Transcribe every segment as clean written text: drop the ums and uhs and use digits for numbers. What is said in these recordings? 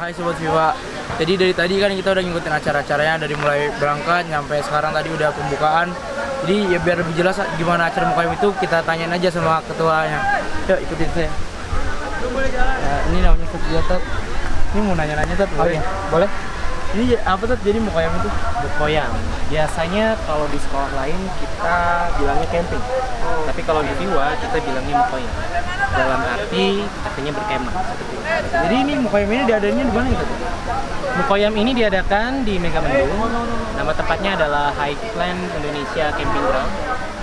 Hai Sobat FIFA. Jadi dari tadi kan kita udah ngikutin acara-acaranya dari mulai berangkat sampai sekarang tadi udah pembukaan. Jadi ya biar lebih jelas gimana acara Mukoyam itu kita tanyain aja sama ketuanya. Yuk ikutin saya. Ya, ini namanya Tat. Ini mau nanya-nanya Tat. Oh iya, boleh. Ini apa Tat jadi Mukoyam itu? Mukoyam. Biasanya kalau di sekolah lain kita bilangnya camping. Tapi kalau di Viwa kita bilangnya Mukoyam. Dalam arti artinya berkemah. Jadi ini Mukoyam ini diadainnya di mana ya Tat? Mukoyam ini diadakan di Megamendung. Nama tempatnya adalah Highland Indonesia Camping Ground.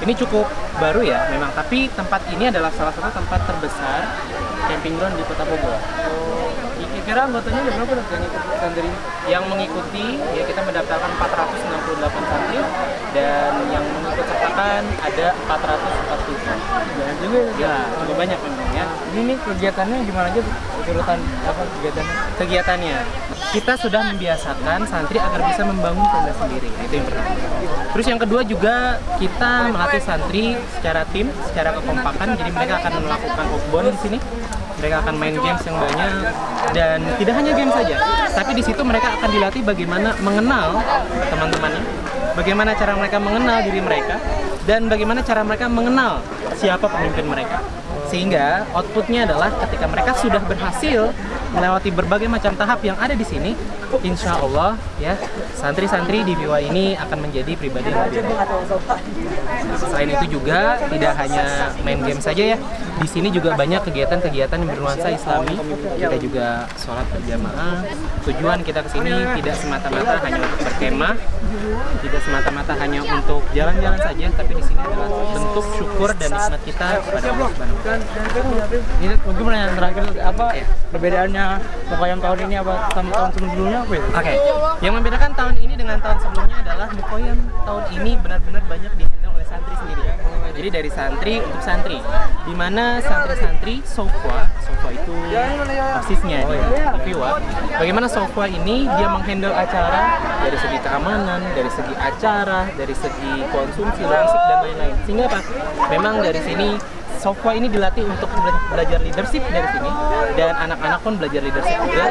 Ini cukup baru ya memang, tapi tempat ini adalah salah satu tempat terbesar camping ground di Kota Bogor. Kira anggotanya ada berapa yang ikut santri? Yang mengikuti ya kita mendaftarkan 468 santri dan yang mengikut sertakan ada 440. Banyak juga ya, cukup banyak memang ya. Ini kegiatannya gimana aja? Urutan apa kegiatannya? Kegiatannya kita sudah membiasakan santri agar bisa membangun tenda sendiri. Itu yang pertama. Terus yang kedua juga kita melatih santri secara tim, secara kekompakan. Jadi mereka akan melakukan outbound di sini. Mereka akan main games yang banyak dan tidak hanya game saja, tapi di situ mereka akan dilatih bagaimana mengenal teman-temannya, bagaimana cara mereka mengenal diri mereka, dan bagaimana cara mereka mengenal siapa pemimpin mereka. Sehingga outputnya adalah ketika mereka sudah berhasil melewati berbagai macam tahap yang ada di sini, insya Allah ya santri-santri di Viwa ini akan menjadi pribadi yang lebih baik. Selain itu juga tidak hanya main game saja ya, di sini juga banyak kegiatan-kegiatan yang bernuansa Islami. Kita juga sholat berjamaah. Tujuan kita ke sini tidak semata-mata hanya untuk berkemah, tidak semata-mata hanya untuk jalan-jalan saja, tapi di sini adalah bentuk syukur dan nikmat kita kepada Allah Subhanahu wa Ta'ala. Ini mungkin pertanyaan terakhir apa perbedaannya Mukoyam tahun ini apa sama tahun sebelumnya apa ya? Oke. Yang membedakan tahun ini dengan tahun sebelumnya adalah Mukoyam tahun ini benar-benar banyak dihandle oleh santri sendiri. Jadi dari santri untuk santri, di mana santri-santri Sofwa itu persisnya di Viwa. Bagaimana Sofwa ini dia menghandle acara dari segi keamanan, dari segi acara, dari segi konsumsi, logistik dan lain-lain. Sehingga apa? Memang dari sini Sofwa ini dilatih untuk belajar leadership dari sini, dan anak-anak pun belajar leadership juga.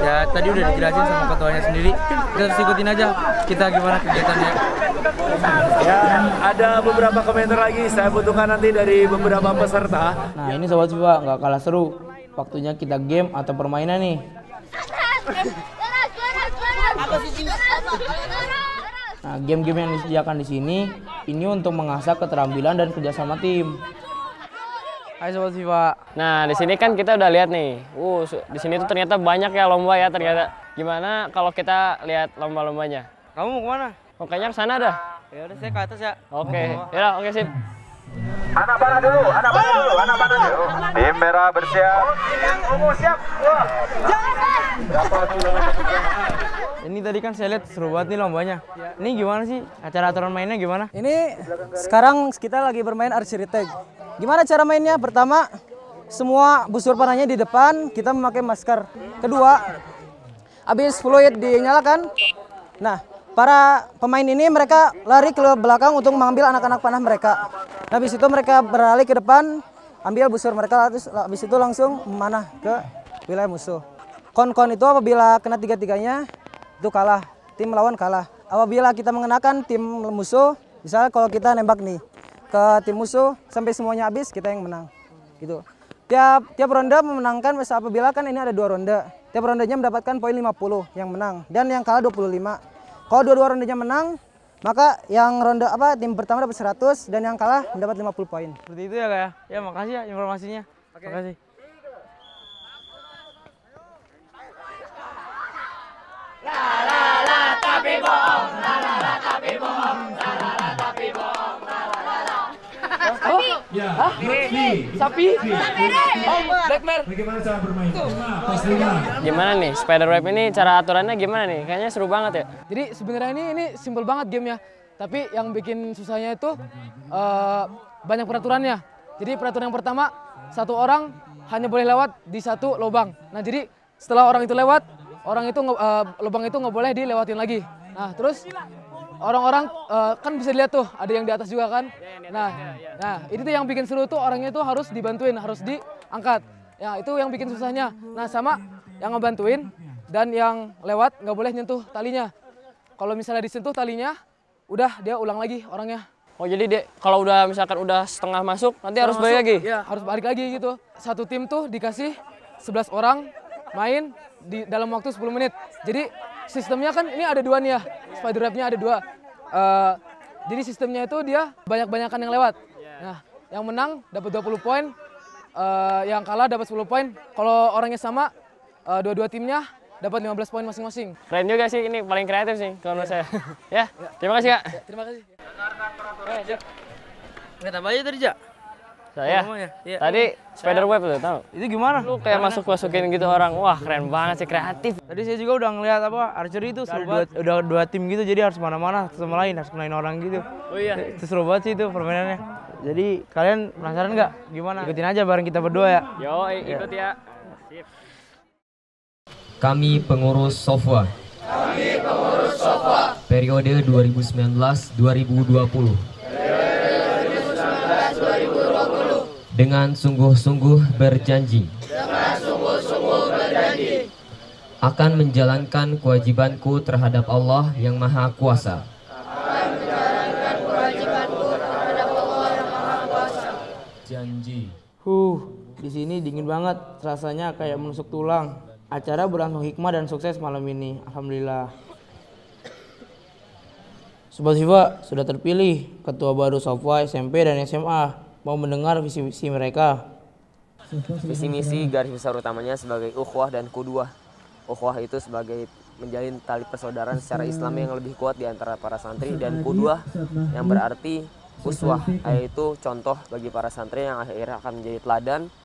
Ya tadi udah dijelasin sama ketuanya sendiri. Kita terus ikutin aja kita gimana kegiatannya. Ya, ada beberapa komentar lagi saya butuhkan nanti dari beberapa peserta. Nah ini Sobat FIFA nggak kalah seru. Waktunya kita game atau permainan nih. Nah, game-game yang disediakan di sini ini untuk mengasah keterampilan dan kerjasama tim. Hai Sobat FIFA. Nah, di sini kan kita udah lihat nih. Di sini tuh ternyata banyak ya lomba ya ternyata. Gimana kalau kita lihat lomba-lombanya? Kamu mau kemana? Kayaknya ke sana dah. Ya udah saya ke atas ya. Oke. Ya, oke sip. Anak panah dulu, anak panah dulu. Tim merah bersiap. Tim ungu siap. Ini tadi kan saya lihat seru banget nih lombanya. Ini gimana sih aturan mainnya gimana? Ini sekarang kita lagi bermain archery tag. Gimana cara mainnya? Pertama, semua busur panahnya di depan, kita memakai masker. Kedua, habis fluid dinyalakan. Nah, para pemain ini mereka lari ke belakang untuk mengambil anak-anak panah mereka. Nah, habis itu mereka beralih ke depan, ambil busur mereka, terus habis itu langsung memanah ke wilayah musuh. Kon-kon itu apabila kena tiga-tiganya, itu kalah, tim lawan kalah. Apabila kita mengenakan tim musuh, misalnya kalau kita nembak nih ke tim musuh sampai semuanya habis, kita yang menang. Gitu. Tiap ronde memenangkan, apabila kan ini ada 2 ronde. Tiap rondenya mendapatkan poin 50 yang menang dan yang kalah 25. Kalau dua-dua rondenya menang, maka yang ronde tim pertama dapat 100 dan yang kalah mendapat 50 poin. Seperti itu ya Kak ya. Ya makasih ya informasinya. Oke. Makasih. Sapi? Oh, Blackmare. Bagaimana cara bermain? Pas 5. Gimana nih? Spider web ini cara aturannya gimana nih? Kayaknya seru banget ya. Jadi sebenarnya ini simpel banget gamenya. Tapi yang bikin susahnya itu banyak peraturannya. Jadi peraturan yang pertama, satu orang hanya boleh lewat di satu lubang. Nah jadi setelah orang itu lewat, lubang itu nggak boleh dilewatin lagi. Nah terus orang-orang kan bisa dilihat tuh, ada yang di atas juga kan. Nah itu tuh yang bikin seru tuh, orangnya tuh harus dibantuin, harus diangkat. Ya itu yang bikin susahnya. Nah sama yang ngebantuin dan yang lewat nggak boleh nyentuh talinya. Kalau misalnya disentuh talinya, udah dia ulang lagi orangnya. Oh jadi kalau udah misalkan udah setengah masuk nanti harus balik lagi? Iya harus balik lagi gitu. Satu tim tuh dikasih 11 orang main di dalam waktu 10 menit. Jadi sistemnya kan ini ada 2 nih ya, spider web-nya ada 2. Jadi sistemnya itu dia banyak-banyakan yang lewat. Nah yang menang dapat 20 poin, yang kalah dapat 10 poin. Kalau orangnya sama, dua-dua timnya dapat 15 poin masing-masing. Keren juga sih, ini paling kreatif sih kalau menurut saya. Ya, terima kasih Kak. Ya, terima kasih. Lihat apa aja tadi, Jak? Saya Iya. tadi spider web tuh, tahu? Itu gimana? Lu kayak masukin gitu orang. Wah, keren banget sih, kreatif. Tadi saya juga udah ngeliat apa archery itu seru banget. Udah 2 tim gitu, jadi harus mana-mana sama lain, harus kenain orang gitu. Oh iya. Itu seru banget sih itu permainannya. Jadi kalian penasaran nggak gimana? Ikutin aja bareng kita berdua ya. Yo, ikut ya. Sip. Kami pengurus Sofwa. Periode 2019-2020. Dengan sungguh-sungguh berjanji. Akan menjalankan kewajibanku terhadap Allah yang Maha Kuasa. Janji. Di sini dingin banget, rasanya kayak menusuk tulang. Acara berlangsung hikmah dan sukses malam ini, alhamdulillah. Sobat FIFA sudah terpilih ketua baru Sofwa SMP dan SMA. Mau mendengar visi misi mereka. Visi misi garis besar utamanya sebagai ukhuwah dan kuduah. Ukhuwah itu sebagai menjalin tali persaudaraan secara Islam yang lebih kuat di antara para santri, dan kuduah yang berarti uswah, yaitu contoh bagi para santri yang akhirnya akan menjadi teladan